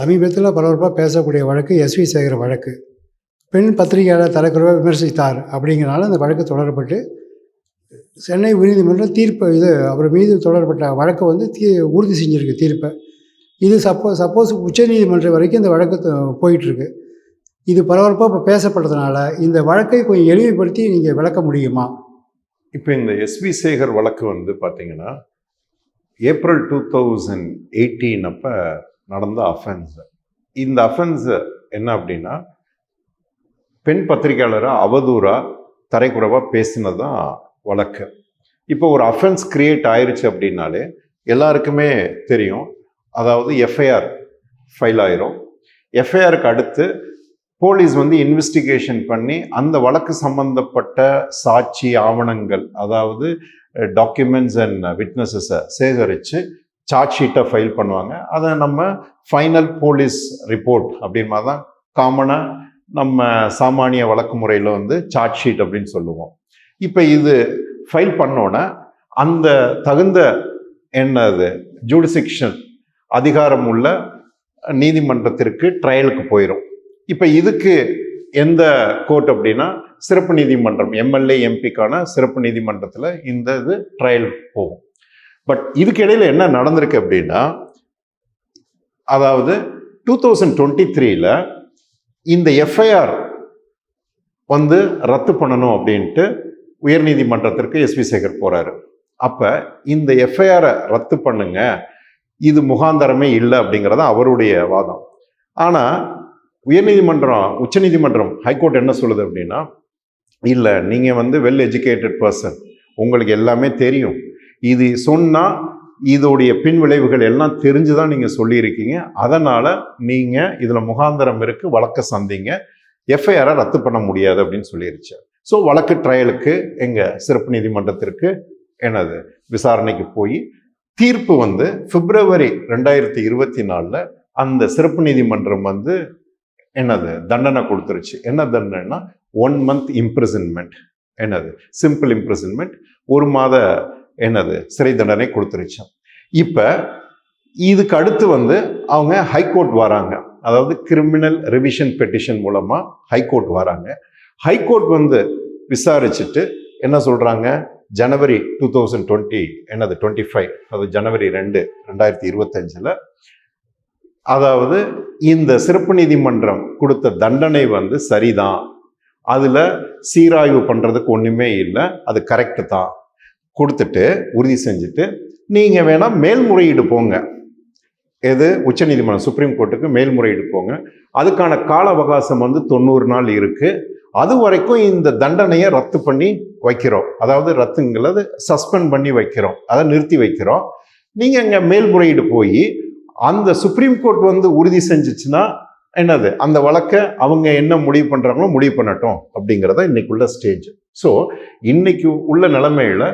சமீபத்தில் பரபரப்பாக பேசக்கூடிய வழக்கு எஸ்வி சேகர் வழக்கு. பெண் பத்திரிகையாளர் தரக்குறைவாக விமர்சித்தார் அப்படிங்கிறனால அந்த வழக்கு தொடரப்பட்டு சென்னை உயர்நீதிமன்றம் தீர்ப்பு அவர் மீது தொடரப்பட்ட வழக்கை உறுதி செஞ்சுருக்கு தீர்ப்பை. இது சப்போஸ் உச்சநீதிமன்றம் வரைக்கும் இந்த வழக்கு போயிட்டுருக்கு. இது பரபரப்பாக இப்போ பேசப்பட்டதுனால இந்த வழக்கை கொஞ்சம் எளிமைப்படுத்தி நீங்கள் விளக்க முடியுமா? இப்போ இந்த எஸ்வி சேகர் வழக்கு பார்த்தீங்கன்னா ஏப்ரல் 2018 அப்போ நடந்த அஃபென்ஸ். இந்த அஃபென்ஸ் என்ன அப்படின்னா, பெண் பத்திரிகையாளரை அவதூறாக தரைக்குறைவாக பேசினது தான் வழக்கு. இப்போ ஒரு அஃபென்ஸ் கிரியேட் ஆயிடுச்சு அப்படின்னாலே எல்லாருக்குமே தெரியும். அதாவது எஃப்ஐஆர் ஃபைல் ஆயிரும். எஃப்ஐஆருக்கு அடுத்து போலீஸ் இன்வெஸ்டிகேஷன் பண்ணி அந்த வழக்கு சம்பந்தப்பட்ட சாட்சி ஆவணங்கள், அதாவது டாக்குமெண்ட்ஸ் அண்ட் விட்னஸஸை சேகரித்து சார்ஜ் ஷீட்டை ஃபைல் பண்ணுவாங்க. அதை நம்ம ஃபைனல் போலீஸ் ரிப்போர்ட் அப்படின் மாதிரி தான் காமனாக நம்ம சாமானிய வழக்கு முறையில் சார்ஜ் ஷீட் அப்படின்னு சொல்லுவோம். இப்போ இது ஃபைல் பண்ணோன்னே அந்த தகுந்த ஜூடிசிக்ஷன் அதிகாரம் உள்ள நீதிமன்றத்திற்கு ட்ரையலுக்கு போயிடும். இப்போ இதுக்கு எந்த கோர்ட் அப்படின்னா சிறப்பு நீதிமன்றம், எம்எல்ஏ எம்பிக்கான சிறப்பு நீதிமன்றத்தில் இந்த ட்ரையல் போகும். பட் இதுக்கு இடையில என்ன நடந்திருக்கு அப்படின்னா, அதாவது 2023 இந்த எஃப்ஐஆர் ரத்து பண்ணணும் அப்படின்ட்டு உயர்நீதிமன்றத்திற்கு எஸ்வி சேகர் போறாரு. அப்ப இந்த எஃப்ஐஆரை ரத்து பண்ணுங்க, இது முகாந்தரமே இல்லை அப்படிங்கிறது அவருடைய வாதம். ஆனா உயர்நீதிமன்றம், உச்சநீதிமன்றம், ஹைகோர்ட் என்ன சொல்லுது அப்படின்னா, இல்லை நீங்க வெல் எஜுகேட்டட் பர்சன், உங்களுக்கு எல்லாமே தெரியும், இது சொன்னால் இதோடைய பின் விளைவுகள் எல்லாம் தெரிஞ்சுதான் நீங்கள் சொல்லியிருக்கீங்க, அதனால் நீங்கள் இதில் முகாந்தரம் இருக்குது, வழக்க சந்திங்க, எஃப்ஐஆரை ரத்து பண்ண முடியாது அப்படின்னு சொல்லிருச்சு. ஸோ வழக்கு ட்ரையலுக்கு எங்கள் சிறப்பு நீதிமன்றத்திற்கு விசாரணைக்கு போய் தீர்ப்பு பிப்ரவரி 2024 அந்த சிறப்பு நீதிமன்றம் தண்டனை கொடுத்துருச்சு. என்ன தண்டனைன்னா 1 month இம்ப்ரிசன்மெண்ட், சிம்பிள் இம்ப்ரிசன்மெண்ட், 1 மாத சிறை தண்டனை கொடுத்துருச்சு. இப்போ இதுக்கு அடுத்து அவங்க ஹைகோர்ட் வராங்க. அதாவது கிரிமினல் ரிவிஷன் பெட்டிஷன் மூலமா ஹைகோர்ட் வராங்க. ஹைகோர்ட் விசாரிச்சுட்டு என்ன சொல்றாங்க, ஜனவரி 2025, அது ஜனவரி 2, 2025 அதாவது இந்த சிறப்பு நீதிமன்றம் கொடுத்த தண்டனை சரிதான், அதுல சீராய்வு பண்றதுக்கு ஒண்ணுமே இல்லை, அது கரெக்ட் தான் கொடுத்துட்டு உறுதி செஞ்சுட்டு நீங்க வேணா மேல்முறையீடு போங்க. எது? உச்சநீதிமன்றம், சுப்ரீம் கோர்ட்டுக்கு மேல்முறையீடு போங்க. அதுக்கான கால அவகாசம் 90 நாள் இருக்கு. அது வரைக்கும் இந்த தண்டனையை ரத்து பண்ணி வைக்கிறோம். அதாவது ரத்துங்கிறது சஸ்பெண்ட் பண்ணி வைக்கிறோம், அதை நிறுத்தி வைக்கிறோம். நீங்க அங்க மேல்முறையீடு போய் அந்த சுப்ரீம் கோர்ட் உறுதி செஞ்சிச்சுன்னா அந்த வழக்கை அவங்க என்ன முடிவு பண்றாங்களோ முடிவு பண்ணட்டும் அப்படிங்கிறத இன்னைக்குள்ள ஸ்டேஜ். ஸோ இன்னைக்கு உள்ள நிலைமையில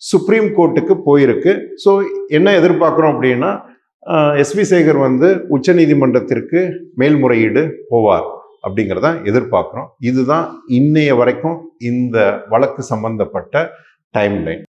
சுப்ரீம் கோர்ட்டுக்கு போயிருக்கு. ஸோ என்ன எதிர்பார்க்குறோம் அப்படின்னா, எஸ்வி சேகர் உச்ச நீதிமன்றத்திற்கு மேல்முறையீடு போவார் அப்படிங்கிறத எதிர்பார்க்குறோம். இதுதான் இன்னைய வரைக்கும் இந்த வழக்கு சம்பந்தப்பட்ட டைம்லைன்.